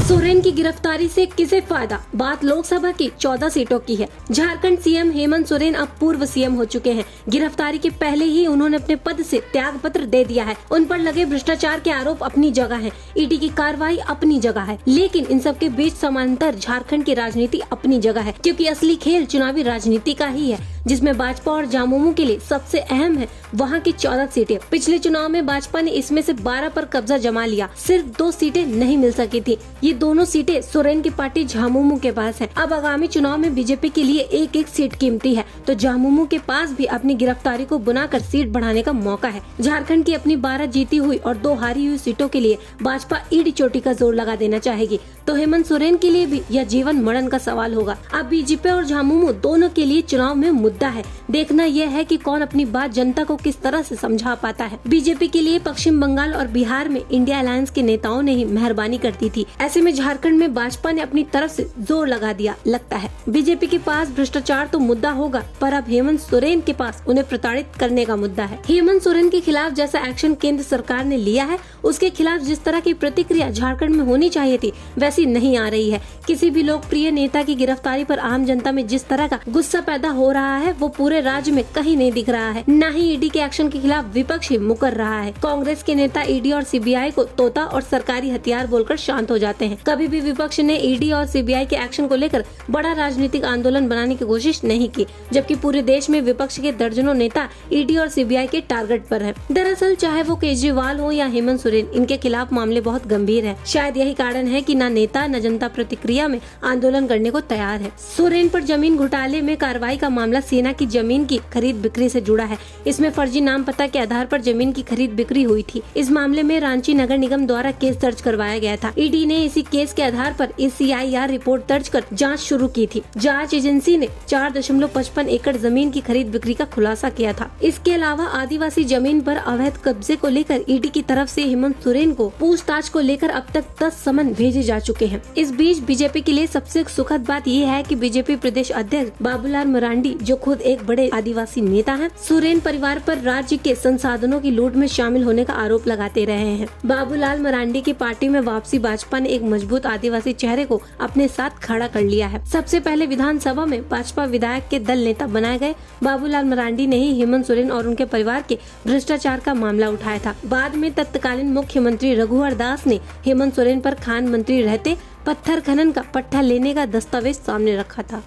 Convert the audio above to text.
सोरेन की गिरफ्तारी से किसे फायदा? बात लोकसभा की 14 सीटों की है। झारखंड सीएम हेमंत सोरेन अब पूर्व सीएम हो चुके हैं। गिरफ्तारी के पहले ही उन्होंने अपने पद से त्याग पत्र दे दिया है। उन पर लगे भ्रष्टाचार के आरोप अपनी जगह हैं, ईडी की कार्रवाई अपनी जगह है, लेकिन इन सब के बीच समांतर झारखंड की राजनीति अपनी जगह है, क्योंकि असली खेल चुनावी राजनीति का ही है, जिसमें भाजपा और झामुमो के लिए सबसे अहम है वहाँ की 14 सीटें। पिछले चुनाव में भाजपा ने इसमें से 12 पर कब्जा जमा लिया, सिर्फ 2 सीटें नहीं मिल सकी थी। ये दोनों सीटें सोरेन की पार्टी झामुमो के पास है। अब आगामी चुनाव में बीजेपी के लिए एक एक सीट कीमती है, तो झामुमो के पास भी अपनी गिरफ्तारी को बुनाकर सीट बढ़ाने का मौका है। झारखंड की अपनी 12 जीती हुई और 2 हारी हुई सीटों के लिए भाजपा ईडी चोटी का जोर लगा देना चाहेगी, तो हेमंत सोरेन के लिए भी यह जीवन मरण का सवाल होगा। अब बीजेपी और झामुमो दोनों के लिए चुनाव में मुद्दा है। देखना यह है कि कौन अपनी बात जनता को किस तरह से समझा पाता है। बीजेपी के लिए पश्चिम बंगाल और बिहार में इंडिया अलायंस के नेताओं ने ही मेहरबानी कर दी थी। ऐसे में झारखंड में भाजपा ने अपनी तरफ से जोर लगा दिया। लगता है बीजेपी के पास भ्रष्टाचार तो मुद्दा होगा, पर अब हेमंत सोरेन के पास उन्हें प्रताड़ित करने का मुद्दा है। हेमंत सोरेन के खिलाफ जैसा एक्शन केंद्र सरकार ने लिया है, उसके खिलाफ जिस तरह की प्रतिक्रिया झारखंड में होनी चाहिए थी, वैसी नहीं आ रही है। किसी भी लोकप्रिय नेता की गिरफ्तारी पर आम जनता में जिस तरह का गुस्सा पैदा हो रहा है, वो पूरे राज्य में कहीं नहीं दिख रहा है। न ही ईडी के एक्शन के खिलाफ विपक्ष ही मुकर रहा है। कांग्रेस के नेता ईडी और सीबीआई को तोता और सरकारी हथियार बोलकर शांत हो जाते हैं। कभी भी विपक्ष ने ईडी और सीबीआई के एक्शन को लेकर बड़ा राजनीतिक आंदोलन बनाने की कोशिश नहीं की, जबकि पूरे देश में विपक्ष के दर्जनों नेता ईडी और सीबीआई के टारगेट पर हैं। दरअसल चाहे वो केजरीवाल हो या हेमंत सोरेन, इनके खिलाफ मामले बहुत गंभीर है। शायद यही कारण है कि न नेता न जनता प्रतिक्रिया में आंदोलन करने को तैयार है। सोरेन पर जमीन घोटाले में कार्रवाई का मामला सेना की जमीन की खरीद बिक्री से जुड़ा है। इसमें फर्जी नाम पता के आधार पर जमीन की खरीद बिक्री हुई थी। इस मामले में रांची नगर निगम द्वारा केस दर्ज करवाया गया था। ईडी ने इसी केस के आधार पर ECIR रिपोर्ट दर्ज कर जांच शुरू की थी। जांच एजेंसी ने 4.55 एकड़ जमीन की खरीद बिक्री का खुलासा किया था। इसके अलावा आदिवासी जमीन पर अवैध कब्जे को लेकर ईडी की तरफ से हेमंत सोरेन को पूछताछ को लेकर अब तक 10 समन भेजे जा चुके हैं। इस बीच बीजेपी के लिए सबसे सुखद बात यह है कि बीजेपी प्रदेश अध्यक्ष बाबूलाल मरांडी, जो खुद एक बड़े आदिवासी नेता हैं, सोरेन परिवार पर राज्य के संसाधनों की लूट में शामिल होने का आरोप लगाते रहे हैं। बाबूलाल मरांडी की पार्टी में वापसी भाजपा ने एक मजबूत आदिवासी चेहरे को अपने साथ खड़ा कर लिया है। सबसे पहले विधानसभा में भाजपा विधायक के दल नेता बनाए गए बाबूलाल मरांडी ने ही हेमंत सोरेन और उनके परिवार के भ्रष्टाचार का मामला उठाया था। बाद में तत्कालीन मुख्यमंत्री रघुवर दास ने हेमंत सोरेन पर खान मंत्री रहते पत्थर खनन का पट्टा लेने का दस्तावेज सामने रखा था।